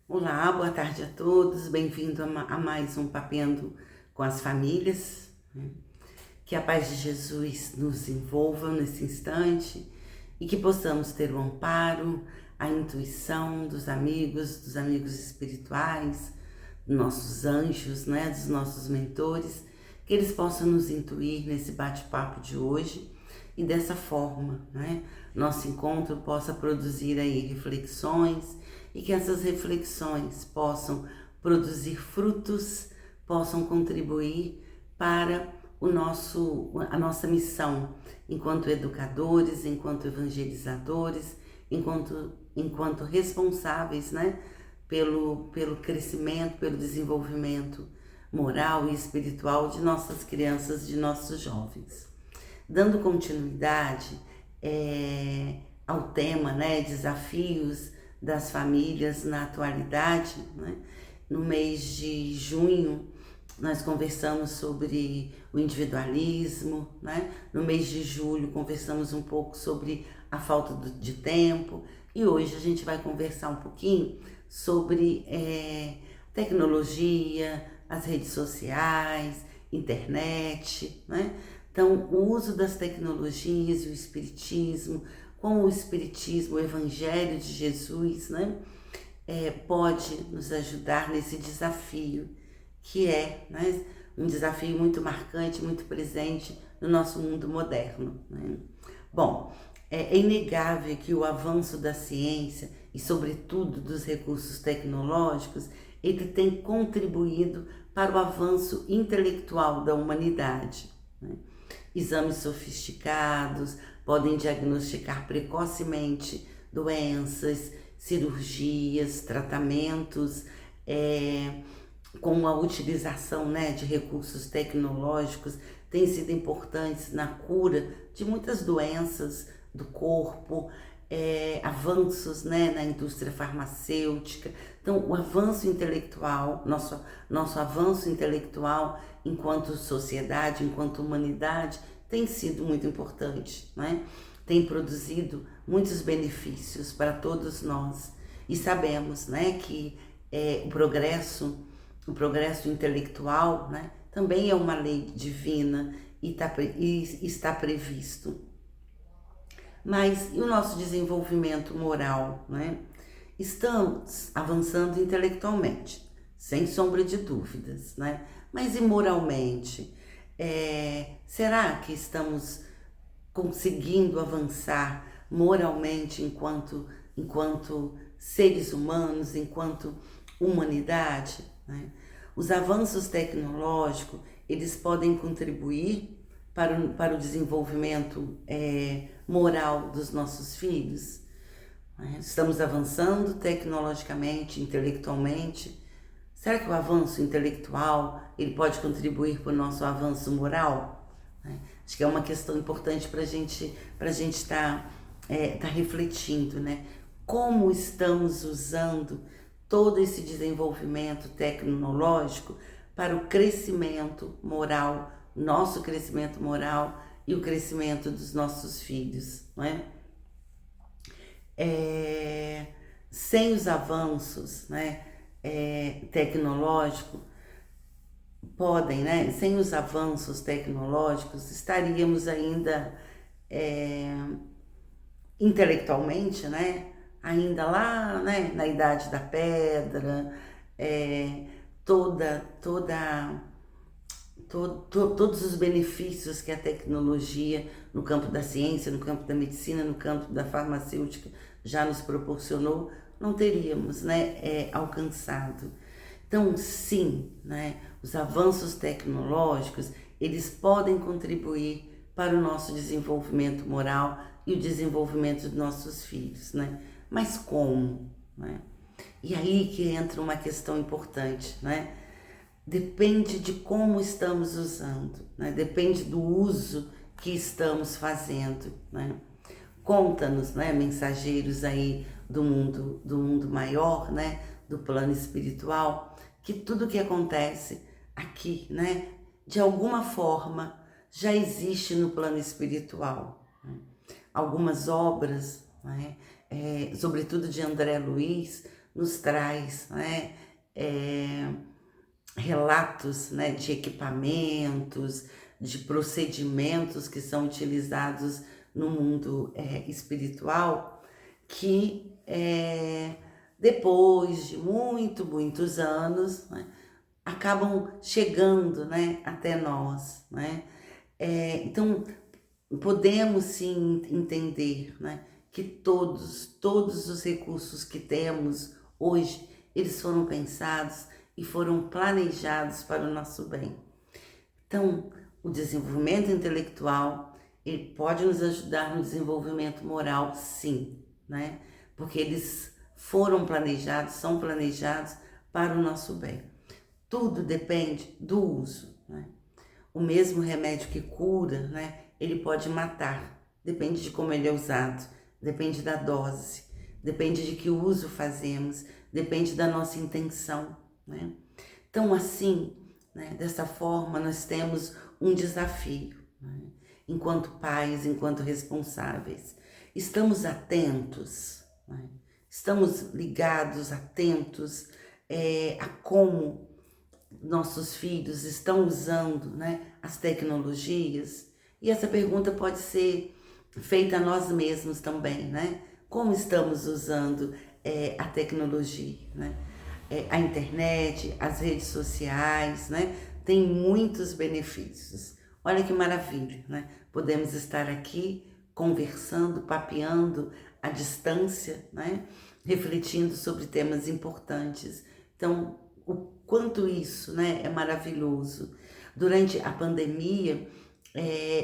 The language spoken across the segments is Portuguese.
Olá, boa tarde a todos, bem-vindo a mais um Papeando com as Famílias. Que a paz de Jesus nos envolva nesse instante e que possamos ter o amparo, a intuição dos amigos espirituais, dos nossos anjos, dos nossos mentores, que eles possam nos intuir nesse bate-papo de hoje e dessa forma, nosso encontro possa produzir aí reflexões e que essas reflexões possam produzir frutos, possam contribuir para a nossa missão enquanto educadores, enquanto evangelizadores, enquanto responsáveis, pelo crescimento, pelo desenvolvimento moral e espiritual de nossas crianças, de nossos jovens. Dando continuidade ao tema, desafios das famílias na atualidade, no mês de junho nós conversamos sobre o individualismo, no mês de julho conversamos um pouco sobre a falta de tempo e hoje a gente vai conversar um pouquinho sobre tecnologia, as redes sociais, internet, Então, o uso das tecnologias e o espiritismo, como o espiritismo, o evangelho de Jesus, pode nos ajudar nesse desafio, que é um desafio muito marcante, muito presente no nosso mundo moderno. Bom, é inegável que o avanço da ciência e, sobretudo, dos recursos tecnológicos, ele tem contribuído para o avanço intelectual da humanidade. Exames sofisticados podem diagnosticar precocemente doenças, cirurgias, tratamentos, com a utilização de recursos tecnológicos, têm sido importantes na cura de muitas doenças do corpo, avanços na indústria farmacêutica. Então, o avanço intelectual, nosso avanço intelectual enquanto sociedade, enquanto humanidade, tem sido muito importante, Tem produzido muitos benefícios para todos nós. E sabemos, que o progresso intelectual, também é uma lei divina e está previsto. Mas e o nosso desenvolvimento moral, Estamos avançando intelectualmente, sem sombra de dúvidas, Mas e moralmente? Será que estamos conseguindo avançar moralmente enquanto seres humanos, enquanto humanidade? Os avanços tecnológicos, eles podem contribuir para o desenvolvimento moral dos nossos filhos. Estamos avançando tecnologicamente, intelectualmente. Será que o avanço intelectual ele pode contribuir para o nosso avanço moral? Acho que é uma questão importante para a gente estar refletindo, Como estamos usando todo esse desenvolvimento tecnológico para o crescimento moral, nosso crescimento moral e o crescimento dos nossos filhos, Sem os avanços, tecnológicos, sem os avanços tecnológicos, estaríamos ainda intelectualmente, ainda lá, na Idade da Pedra, todos os benefícios que a tecnologia no campo da ciência, no campo da medicina, no campo da farmacêutica já nos proporcionou, não teríamos alcançado. Então, sim, os avanços tecnológicos, eles podem contribuir para o nosso desenvolvimento moral e o desenvolvimento dos nossos filhos, Mas como? E aí que entra uma questão importante, Depende de como estamos usando, Depende do uso que estamos fazendo, Conta-nos, mensageiros aí do mundo maior, do plano espiritual, que tudo que acontece aqui, de alguma forma já existe no plano espiritual. Algumas obras, sobretudo de André Luiz, nos traz, né, relatos, né, de equipamentos, de procedimentos que são utilizados no mundo espiritual, que depois de muitos anos, né, acabam chegando, né, até nós, né? Então, podemos sim entender, né, que todos os recursos que temos hoje, eles foram pensados e foram planejados para o nosso bem. Então, o desenvolvimento intelectual, ele pode nos ajudar no desenvolvimento moral, sim, né? Porque eles foram planejados, são planejados para o nosso bem. Tudo depende do uso, né? O mesmo remédio que cura, né, ele pode matar. Depende de como ele é usado, depende da dose, depende de que uso fazemos, depende da nossa intenção, né? Então, assim, né, dessa forma, nós temos um desafio, né, enquanto pais, enquanto responsáveis. Estamos atentos, né? Estamos ligados, atentos a como nossos filhos estão usando, né, as tecnologias? E essa pergunta pode ser feita a nós mesmos também, né? Como estamos usando a tecnologia, né? A internet, as redes sociais, né? Tem muitos benefícios. Olha que maravilha, né? Podemos estar aqui conversando, papeando à distância, né? Refletindo sobre temas importantes. Então, o quanto isso, né, é maravilhoso. Durante a pandemia,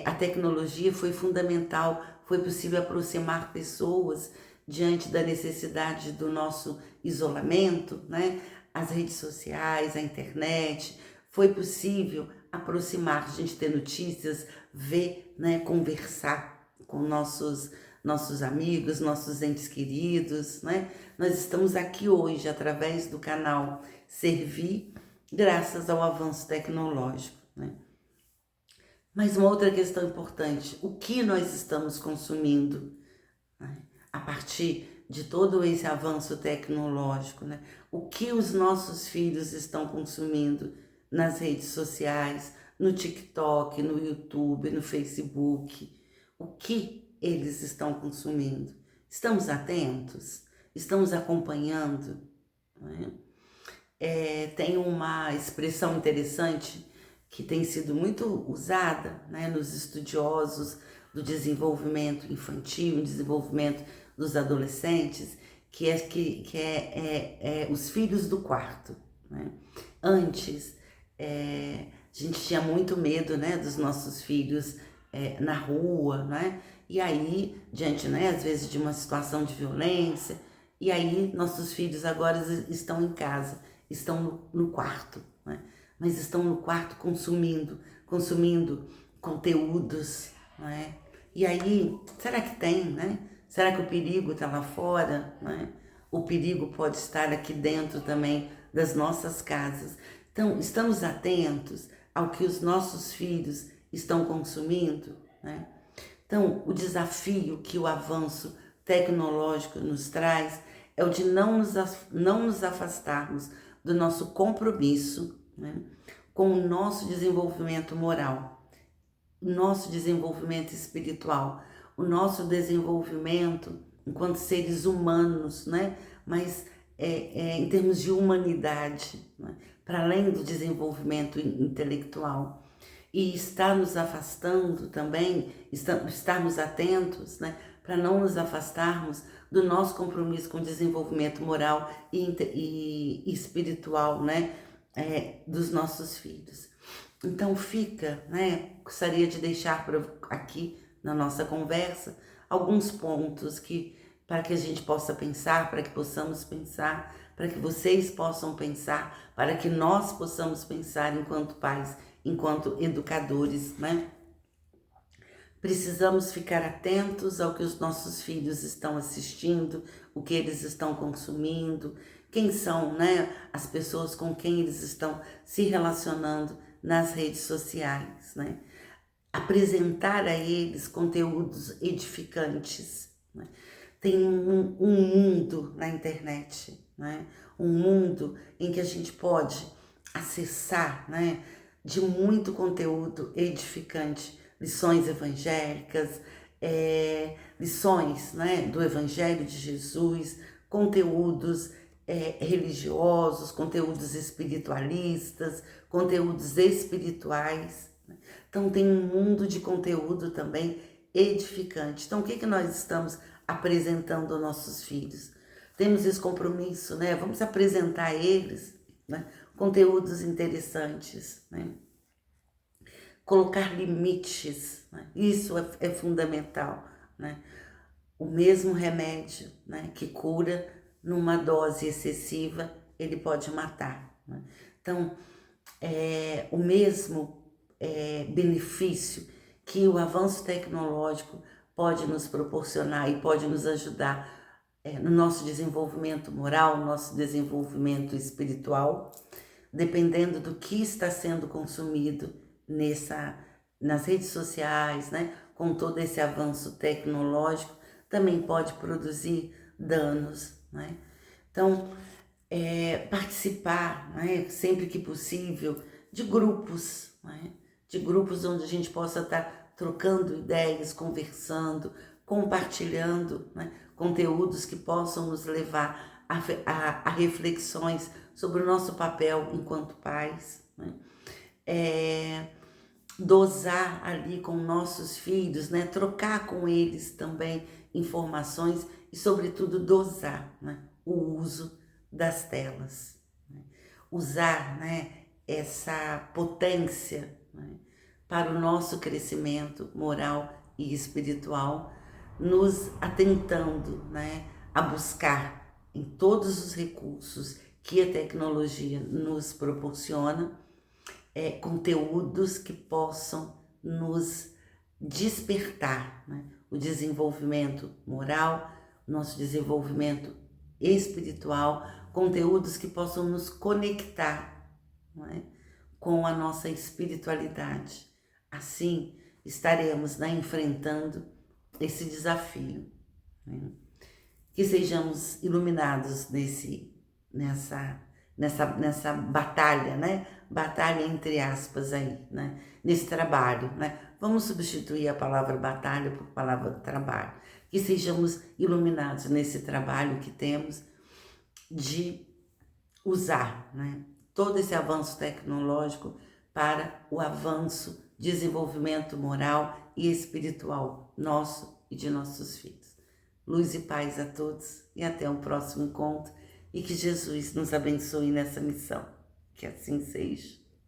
a tecnologia foi fundamental, foi possível aproximar pessoas diante da necessidade do nosso isolamento, né? As redes sociais, a internet, foi possível aproximar, a gente ter notícias, ver, né, conversar com nossos amigos, nossos entes queridos, né? Nós estamos aqui hoje através do canal Servir, graças ao avanço tecnológico, né? Mas uma outra questão importante, o que nós estamos consumindo, né, a partir de todo esse avanço tecnológico, né? O que os nossos filhos estão consumindo nas redes sociais, no TikTok, no YouTube, no Facebook, o que eles estão consumindo? Estamos atentos? Estamos acompanhando, né? Tem uma expressão interessante que tem sido muito usada, né, nos estudiosos do desenvolvimento infantil, desenvolvimento dos adolescentes, que é os filhos do quarto, né? Antes, a gente tinha muito medo, né, dos nossos filhos na rua, né? E aí, diante, né, às vezes de uma situação de violência, e aí nossos filhos agora estão em casa, estão no quarto, né? Mas estão no quarto consumindo conteúdos, né? E aí, será que tem, né? Será que o perigo está lá fora, né? O perigo pode estar aqui dentro também das nossas casas. Então, estamos atentos ao que os nossos filhos estão consumindo, né? Então, o desafio que o avanço tecnológico nos traz é o de não nos afastarmos do nosso compromisso, né, com o nosso desenvolvimento moral, o nosso desenvolvimento espiritual, o nosso desenvolvimento enquanto seres humanos, né, mas em termos de humanidade, né, para além do desenvolvimento intelectual. E estar nos afastando também, estarmos atentos, né, para não nos afastarmos do nosso compromisso com o desenvolvimento moral e espiritual, né, dos nossos filhos. Então fica, né, gostaria de deixar aqui na nossa conversa alguns pontos para que a gente possa pensar, para que possamos pensar, para que vocês possam pensar, para que nós possamos pensar enquanto pais, enquanto educadores, né? Precisamos ficar atentos ao que os nossos filhos estão assistindo, o que eles estão consumindo, quem são, né, as pessoas com quem eles estão se relacionando nas redes sociais, né? Apresentar a eles conteúdos edificantes, né? Tem um mundo na internet, né? Um mundo em que a gente pode acessar, né, de muito conteúdo edificante, lições evangélicas, lições, né, do Evangelho de Jesus, conteúdos religiosos, conteúdos espiritualistas, conteúdos espirituais, né? Então tem um mundo de conteúdo também edificante. Então o que nós estamos apresentando aos nossos filhos? Temos esse compromisso, né? Vamos apresentar a eles, né, conteúdos interessantes, né? Colocar limites, né? Isso é fundamental, né? O mesmo remédio, né, que cura, numa dose excessiva, ele pode matar, né? Então, o mesmo benefício que o avanço tecnológico pode nos proporcionar e pode nos ajudar no nosso desenvolvimento moral, no nosso desenvolvimento espiritual, dependendo do que está sendo consumido nas redes sociais, né, com todo esse avanço tecnológico, também pode produzir danos, né? Então, participar, né, sempre que possível, de grupos, né, de grupos onde a gente possa estar trocando ideias, conversando, compartilhando, né, conteúdos que possam nos levar a reflexões sobre o nosso papel enquanto pais, né? Dosar ali com nossos filhos, né? Trocar com eles também informações e, sobretudo, dosar, né, o uso das telas, né? Usar, né, essa potência, né, para o nosso crescimento moral e espiritual, nos atentando, né, a buscar em todos os recursos que a tecnologia nos proporciona, conteúdos que possam nos despertar, né, o desenvolvimento moral, nosso desenvolvimento espiritual, conteúdos que possam nos conectar, não é, com a nossa espiritualidade. Assim estaremos, né, enfrentando esse desafio, né? Que sejamos iluminados nessa batalha, né? Batalha entre aspas aí, né? Nesse trabalho, né? Vamos substituir a palavra batalha por palavra trabalho. Que sejamos iluminados nesse trabalho que temos de usar, né, todo esse avanço tecnológico para o avanço, desenvolvimento moral e espiritual nosso e de nossos filhos. Luz e paz a todos e até o próximo encontro, e que Jesus nos abençoe nessa missão. Que assim seja.